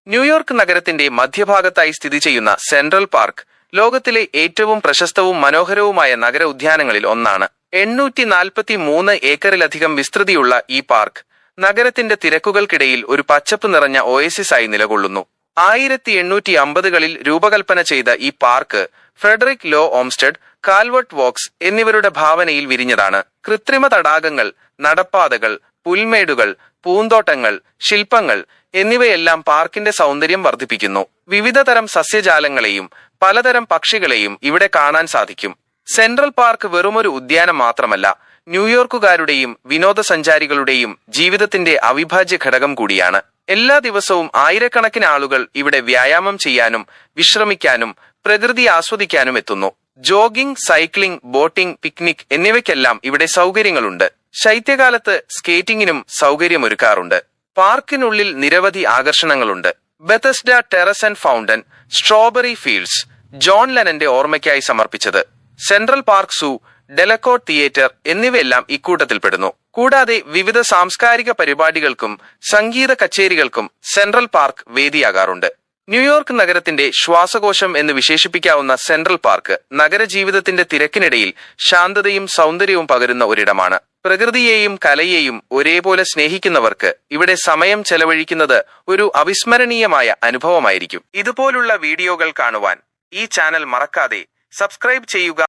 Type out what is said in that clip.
New York നഗരത്തിന്റെ മധ്യഭാഗത്തായി സ്ഥിതി ചെയ്യുന്ന സെൻട്രൽ പാർക്ക് ലോകത്തിലെ ഏറ്റവും പ്രശസ്തവും മനോഹരവുമായ നഗര ഉദ്യാനങ്ങളിൽ ഒന്നാണ്. 843 ഏക്കറിലധികം വിസ്തൃതിയുള്ള ഈ പാർക്ക് നഗരത്തിന്റെ തിരക്കുകൾക്കിടയിൽ ഒരു പച്ചപ്പ് നിറഞ്ഞ ഓയസിസായി നിലകൊള്ളുന്നു. 1850കളിൽ രൂപകൽപ്പന ചെയ്ത ഈ park Frederick Law Olmsted, Calvert Vaux എന്നിവരുടെ ഭാവനയിൽ വിരിഞ്ഞതാണ്. കൃത്രിമ തടാകങ്ങൾ, നടപ്പാതകൾ, പുൽമേടുകൾ, പൂന്തോട്ടങ്ങൾ, ശില്പങ്ങൾ എന്നിവയെല്ലാം പാർക്കിന്റെ സൗന്ദര്യം വർദ്ധിപ്പിക്കുന്നു. വിവിധതരം സസ്യജാലങ്ങളെയും പലതരം പക്ഷികളെയും ഇവിടെ കാണാൻ സാധിക്കും. സെൻട്രൽ പാർക്ക് വെറുമൊരു ഉദ്യാനം മാത്രമല്ല, ന്യൂയോർക്കുകാരുടെയും വിനോദസഞ്ചാരികളുടെയും ജീവിതത്തിന്റെ അവിഭാജ്യ ഘടകം കൂടിയാണ്. എല്ലാ ദിവസവും ആയിരക്കണക്കിന് ആളുകൾ ഇവിടെ വ്യായാമം ചെയ്യാനും വിശ്രമിക്കാനും പ്രകൃതി ആസ്വദിക്കാനും എത്തുന്നു. ജോഗിംഗ്, സൈക്ലിംഗ്, ബോട്ടിംഗ്, പിക്നിക് എന്നിവയ്ക്കെല്ലാം ഇവിടെ സൗകര്യങ്ങളുണ്ട്. ശൈത്യകാലത്ത് സ്കേറ്റിംഗിനും സൗകര്യമൊരുക്കാറുണ്ട്. പാർക്കിനുള്ളിൽ നിരവധി ആകർഷണങ്ങളുണ്ട്. Bethesda Terrace and Fountain, Strawberry Fields, John ലെനന്റെ ഓർമ്മയ്ക്കായി സമർപ്പിച്ചത്, Central Park Zoo, Delacorte Theatre എന്നിവയെല്ലാം ഇക്കൂട്ടത്തിൽപ്പെടുന്നു. കൂടാതെ വിവിധ സാംസ്കാരിക പരിപാടികൾക്കും സംഗീത കച്ചേരികൾക്കും സെൻട്രൽ പാർക്ക് വേദിയാകാറുണ്ട്. ന്യൂയോർക്ക് നഗരത്തിന്റെ ശ്വാസകോശം എന്ന് വിശേഷിപ്പിക്കാവുന്ന സെൻട്രൽ പാർക്ക് നഗരജീവിതത്തിന്റെ തിരക്കിനിടയിൽ ശാന്തതയും സൗന്ദര്യവും പകരുന്ന ഒരിടമാണ്. പ്രകൃതിയെയും കലയെയും ഒരേപോലെ സ്നേഹിക്കുന്നവർക്ക് ഇവിടെ സമയം ചെലവഴിക്കുന്നത് ഒരു അവിസ്മരണീയമായ അനുഭവമായിരിക്കും. ഇതുപോലുള്ള വീഡിയോകൾ കാണുവാൻ ഈ ചാനൽ മറക്കാതെ സബ്സ്ക്രൈബ് ചെയ്യുക.